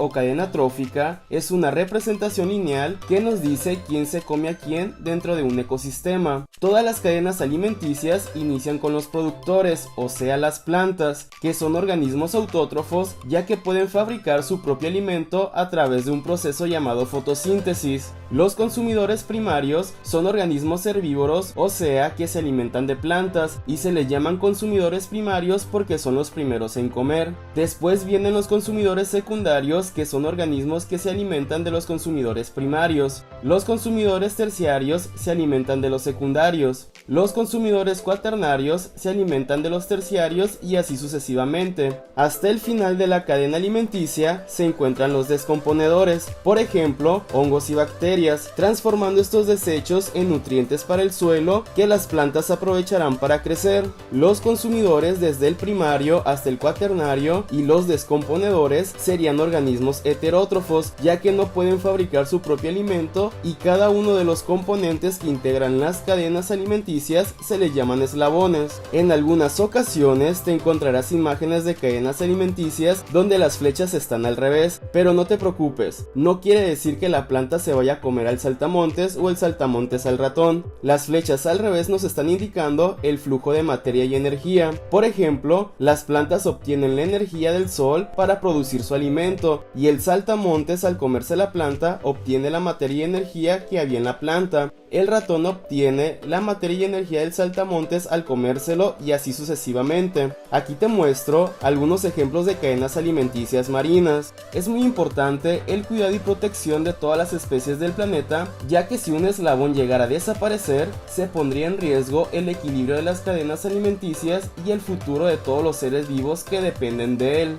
o cadena trófica es una representación lineal que nos dice quién se come a quién dentro de un ecosistema. Todas las cadenas alimenticias inician con los productores, o sea las plantas, que son organismos autótrofos ya que pueden fabricar su propio alimento a través de un proceso llamado fotosíntesis. Los consumidores primarios son organismos herbívoros, o sea que se alimentan de plantas, y se les llaman consumidores primarios porque son los primeros en comer. Después vienen los consumidores secundarios, que son organismos que se alimentan de los consumidores primarios. Los consumidores terciarios se alimentan de los secundarios. Los consumidores cuaternarios se alimentan de los terciarios y así sucesivamente. Hasta el final de la cadena alimenticia se encuentran los descomponedores, por ejemplo, hongos y bacterias, transformando estos desechos en nutrientes para el suelo que las plantas aprovecharán para crecer. Los consumidores desde el primario hasta el cuaternario y los descomponedores serían organismos heterótrofos, ya que no pueden fabricar su propio alimento y cada uno de los componentes que integran las cadenas alimenticias se les llaman eslabones. En algunas ocasiones te encontrarás imágenes de cadenas alimenticias donde las flechas están al revés, pero no te preocupes, no quiere decir que la planta se vaya a comer al saltamontes o el saltamontes al ratón. Las flechas al revés nos están indicando el flujo de materia y energía. Por ejemplo, las plantas obtienen la energía del sol para producir su alimento y el saltamontes al comerse la planta obtiene la materia y energía que había en la planta. El ratón obtiene la materia y energía del saltamontes al comérselo y así sucesivamente. Aquí te muestro algunos ejemplos de cadenas alimenticias marinas. Es muy importante el cuidado y protección de todas las especies del planeta, ya que si un eslabón llegara a desaparecer, se pondría en riesgo el equilibrio de las cadenas alimenticias y el futuro de todos los seres vivos que dependen de él.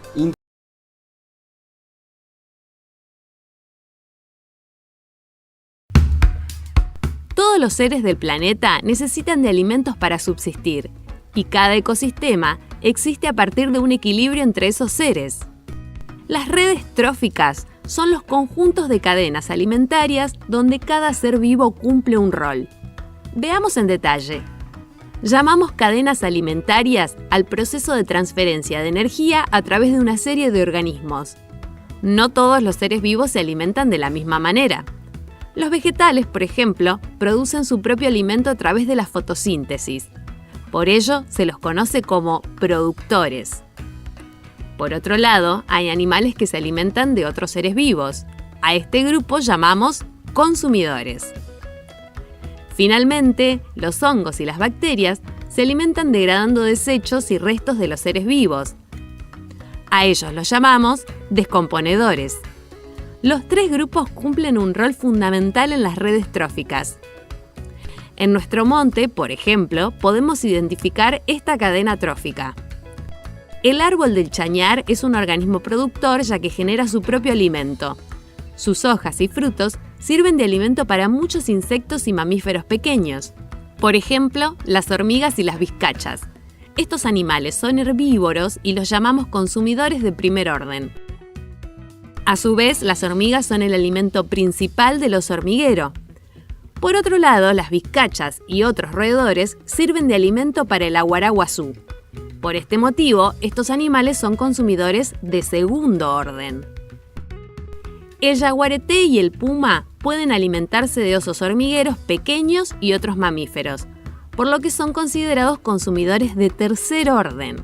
Todos los seres del planeta necesitan de alimentos para subsistir, y cada ecosistema existe a partir de un equilibrio entre esos seres. Las redes tróficas son los conjuntos de cadenas alimentarias donde cada ser vivo cumple un rol. Veamos en detalle. Llamamos cadenas alimentarias al proceso de transferencia de energía a través de una serie de organismos. No todos los seres vivos se alimentan de la misma manera. Los vegetales, por ejemplo, producen su propio alimento a través de la fotosíntesis. Por ello, se los conoce como productores. Por otro lado, hay animales que se alimentan de otros seres vivos. A este grupo llamamos consumidores. Finalmente, los hongos y las bacterias se alimentan degradando desechos y restos de los seres vivos. A ellos los llamamos descomponedores. Los tres grupos cumplen un rol fundamental en las redes tróficas. En nuestro monte, por ejemplo, podemos identificar esta cadena trófica. El árbol del chañar es un organismo productor ya que genera su propio alimento. Sus hojas y frutos sirven de alimento para muchos insectos y mamíferos pequeños. Por ejemplo, las hormigas y las vizcachas. Estos animales son herbívoros y los llamamos consumidores de primer orden. A su vez, las hormigas son el alimento principal del oso hormiguero. Por otro lado, las vizcachas y otros roedores sirven de alimento para el aguaraguazú. Por este motivo, estos animales son consumidores de segundo orden. El yaguareté y el puma pueden alimentarse de osos hormigueros pequeños y otros mamíferos, por lo que son considerados consumidores de tercer orden.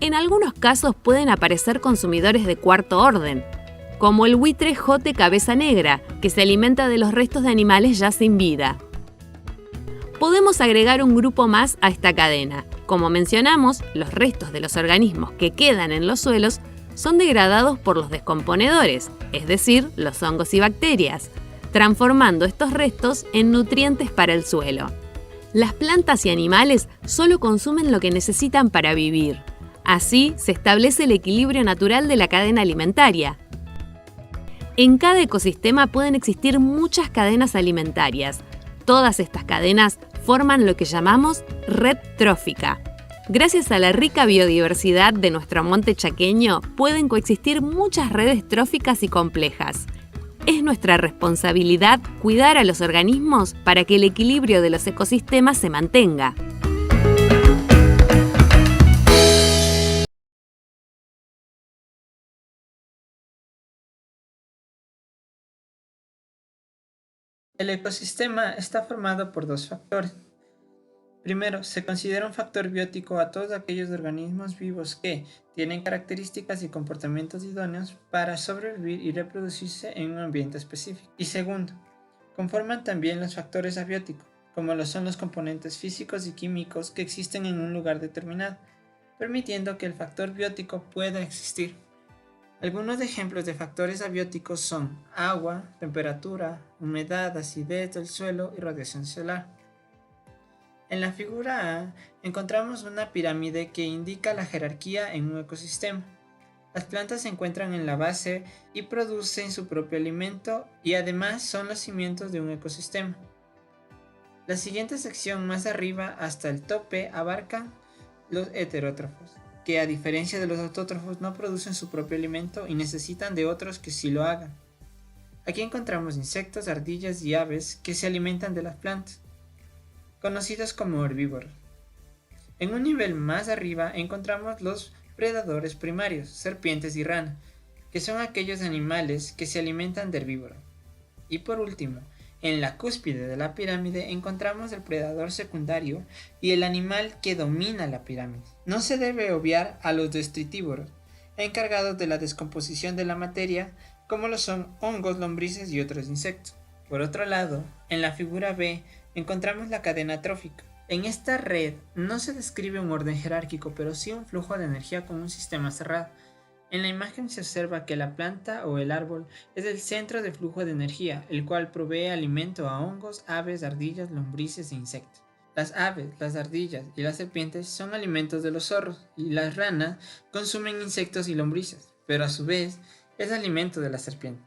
En algunos casos pueden aparecer consumidores de cuarto orden, como el buitre jote cabeza negra, que se alimenta de los restos de animales ya sin vida. Podemos agregar un grupo más a esta cadena. Como mencionamos, los restos de los organismos que quedan en los suelos son degradados por los descomponedores, es decir, los hongos y bacterias, transformando estos restos en nutrientes para el suelo. Las plantas y animales solo consumen lo que necesitan para vivir. Así se establece el equilibrio natural de la cadena alimentaria. En cada ecosistema pueden existir muchas cadenas alimentarias. Todas estas cadenas forman lo que llamamos red trófica. Gracias a la rica biodiversidad de nuestro monte chaqueño, pueden coexistir muchas redes tróficas y complejas. Es nuestra responsabilidad cuidar a los organismos para que el equilibrio de los ecosistemas se mantenga. El ecosistema está formado por dos factores. Primero, se considera un factor biótico a todos aquellos organismos vivos que tienen características y comportamientos idóneos para sobrevivir y reproducirse en un ambiente específico. Y segundo, conforman también los factores abióticos, como lo son los componentes físicos y químicos que existen en un lugar determinado, permitiendo que el factor biótico pueda existir. Algunos ejemplos de factores abióticos son agua, temperatura, humedad, acidez del suelo y radiación solar. En la figura A encontramos una pirámide que indica la jerarquía en un ecosistema. Las plantas se encuentran en la base y producen su propio alimento y además son los cimientos de un ecosistema. La siguiente sección más arriba hasta el tope abarca los heterótrofos, que a diferencia de los autótrofos no producen su propio alimento y necesitan de otros que sí lo hagan. Aquí encontramos insectos, ardillas y aves que se alimentan de las plantas, conocidos como herbívoros. En un nivel más arriba encontramos los predadores primarios, serpientes y ranas, que son aquellos animales que se alimentan de herbívoros. Y por último, en la cúspide de la pirámide encontramos el predador secundario y el animal que domina la pirámide. No se debe obviar a los detritívoros, encargados de la descomposición de la materia, como lo son hongos, lombrices y otros insectos. Por otro lado, en la figura B encontramos la cadena trófica. En esta red no se describe un orden jerárquico, pero sí un flujo de energía con un sistema cerrado. En la imagen se observa que la planta o el árbol es el centro de flujo de energía, el cual provee alimento a hongos, aves, ardillas, lombrices e insectos. Las aves, las ardillas y las serpientes son alimentos de los zorros, y las ranas consumen insectos y lombrices, pero a su vez es alimento de la serpiente.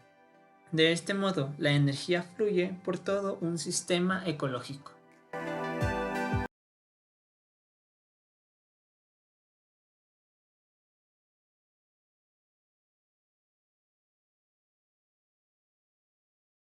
De este modo, la energía fluye por todo un sistema ecológico.